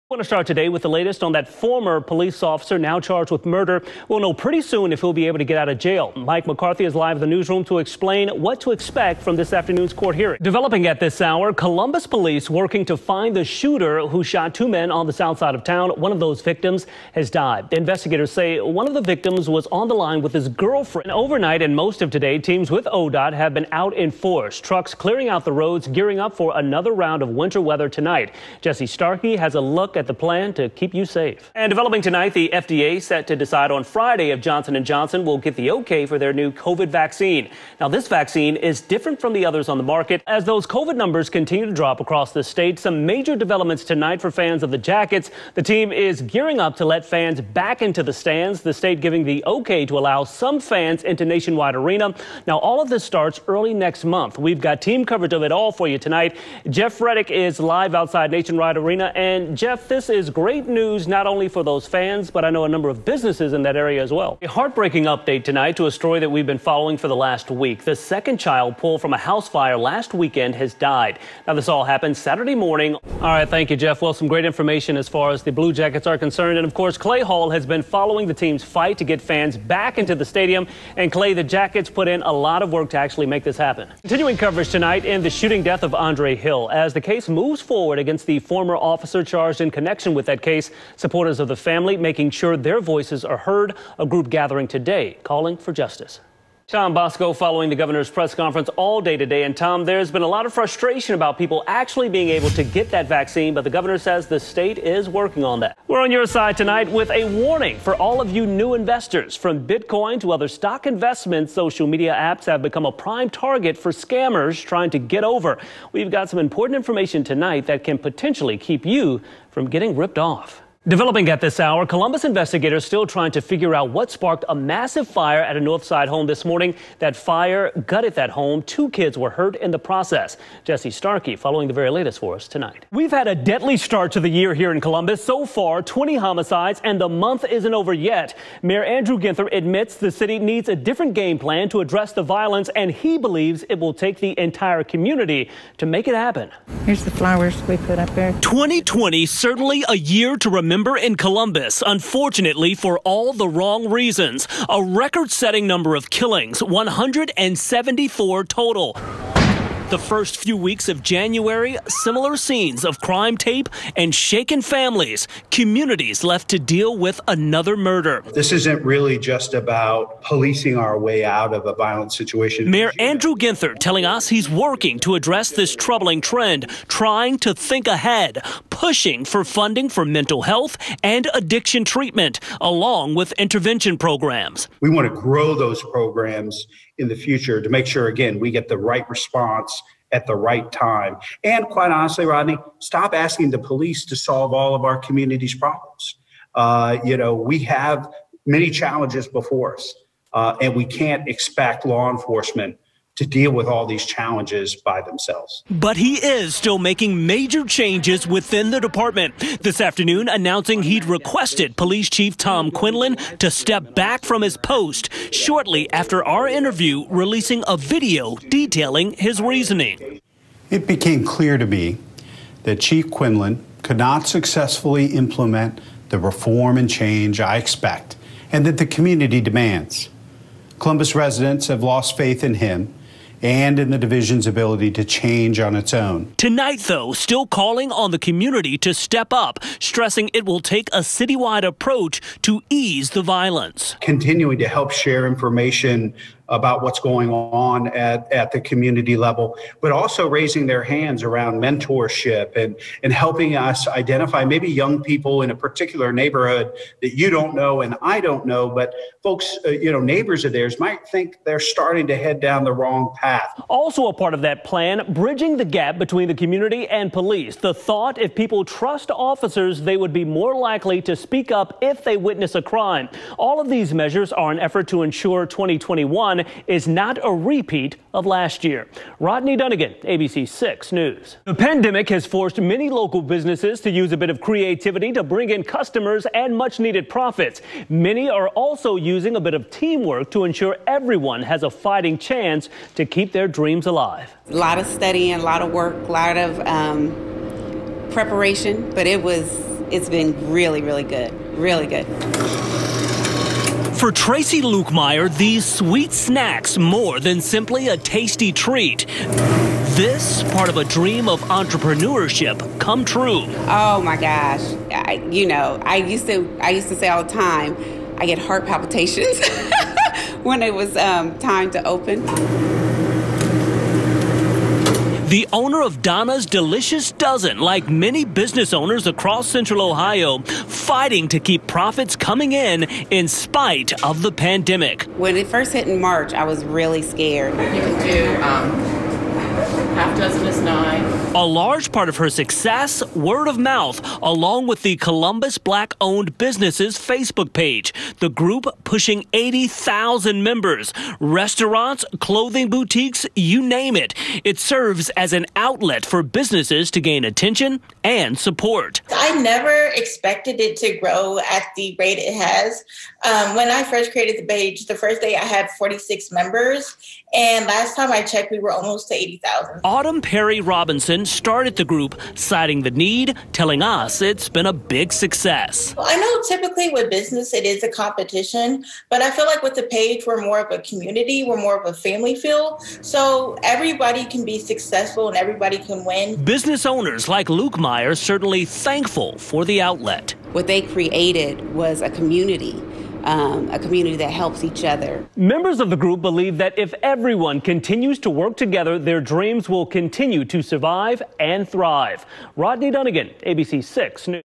I want to start today with the latest on that former police officer now charged with murder. We'll know pretty soon if he'll be able to get out of jail. Mike McCarthy is live in the newsroom to explain what to expect from this afternoon's court hearing. Developing at this hour, Columbus police working to find the shooter who shot two men on the south side of town. One of those victims has died. The investigators say one of the victims was on the line with his girlfriend. Overnight and most of today, teams with ODOT have been out in force. Trucks clearing out the roads, gearing up for another round of winter weather tonight. Jesse Starkey has a look at the plan to keep you safe. And developing tonight, the FDA set to decide on Friday if Johnson & Johnson will get the okay for their new COVID vaccine. Now, this vaccine is different from the others on the market. As those COVID numbers continue to drop across the state, some major developments tonight for fans of the Jackets. The team is gearing up to let fans back into the stands, the state giving the okay to allow some fans into Nationwide Arena. Now, all of this starts early next month. We've got team coverage of it all for you tonight. Jeff Reddick is live outside Nationwide Arena. And Jeff, this is great news not only for those fans, but I know a number of businesses in that area as well. A heartbreaking update tonight to a story that we've been following for the last week. The second child pulled from a house fire last weekend has died. Now, this all happened Saturday morning. All right, thank you, Jeff. Well, some great information as far as the Blue Jackets are concerned. And of course, Clay Hall has been following the team's fight to get fans back into the stadium. And Clay, the Jackets put in a lot of work to actually make this happen. Continuing coverage tonight in the shooting death of Andre Hill. As the case moves forward against the former officer charged in connection with that case, supporters of the family making sure their voices are heard. A group gathering today calling for justice. Tom Bosco following the governor's press conference all day today. And Tom, there's been a lot of frustration about people actually being able to get that vaccine, but the governor says the state is working on that. We're on your side tonight with a warning for all of you new investors. From Bitcoin to other stock investments, social media apps have become a prime target for scammers trying to get over. We've got some important information tonight that can potentially keep you from getting ripped off. Developing at this hour, Columbus investigators still trying to figure out what sparked a massive fire at a Northside home this morning. That fire gutted that home. Two kids were hurt in the process. Jesse Starkey following the very latest for us tonight. We've had a deadly start to the year here in Columbus. So far, 20 homicides, and the month isn't over yet. Mayor Andrew Ginther admits the city needs a different game plan to address the violence, and he believes it will take the entire community to make it happen. Here's the flowers we put up there. 2020, certainly a year to remember in Columbus, unfortunately for all the wrong reasons. A record-setting number of killings, 174 total. The first few weeks of January, similar scenes of crime tape and shaken families, communities left to deal with another murder. This isn't really just about policing our way out of a violent situation. Mayor Andrew Ginther telling us he's working to address this troubling trend, trying to think ahead, pushing for funding for mental health and addiction treatment, along with intervention programs. We want to grow those programs in the future to make sure, again, we get the right response at the right time. And quite honestly, Rodney, stop asking the police to solve all of our community's problems. We have many challenges before us, and we can't expect law enforcement to deal with all these challenges by themselves. But he is still making major changes within the department. This afternoon announcing he'd requested Police Chief Tom Quinlan to step back from his post shortly after our interview releasing a video detailing his reasoning. It became clear to me that Chief Quinlan could not successfully implement the reform and change I expect and that the community demands. Columbus residents have lost faith in him and in the division's ability to change on its own. Tonight, though, still calling on the community to step up, stressing it will take a citywide approach to ease the violence. Continuing to help share information about what's going on at the community level, but also raising their hands around mentorship and helping us identify maybe young people in a particular neighborhood that you don't know and I don't know, but folks, neighbors of theirs might think they're starting to head down the wrong path. Also a part of that plan, bridging the gap between the community and police. The thought if people trust officers, they would be more likely to speak up if they witness a crime. All of these measures are an effort to ensure 2021 is not a repeat of last year. Rodney Dunigan, ABC 6 News. The pandemic has forced many local businesses to use a bit of creativity to bring in customers and much needed profits. Many are also using a bit of teamwork to ensure everyone has a fighting chance to keep their dreams alive. A lot of studying, a lot of work, a lot of preparation, but it was It's been really, really good. Really good. For Tracy Lukemire, these sweet snacks more than simply a tasty treat. This part of a dream of entrepreneurship come true. Oh my gosh. I used to say all the time, I get heart palpitations when it was time to open. The owner of Donna's Delicious Dozen, like many business owners across Central Ohio, fighting to keep profits coming in spite of the pandemic. When it first hit in March, I was really scared. You can do half dozen is 9. A large part of her success, word of mouth, along with the Columbus Black-owned businesses Facebook page. The group pushing 80,000 members. Restaurants, clothing boutiques, you name it. It serves as an outlet for businesses to gain attention and support. I never expected it to grow at the rate it has. When I first created the page, the first day I had 46 members. And last time I checked, we were almost to 80,000. Autumn Perry Robinson started the group, citing the need, telling us it's been a big success. Well, I know typically with business, it is a competition, but I feel like with the page, we're more of a community, we're more of a family feel. So everybody can be successful and everybody can win. Business owners like Lukemire certainly thankful for the outlet. What they created was a community that helps each other. Members of the group believe that if everyone continues to work together, their dreams will continue to survive and thrive. Rodney Dunigan, ABC 6 News.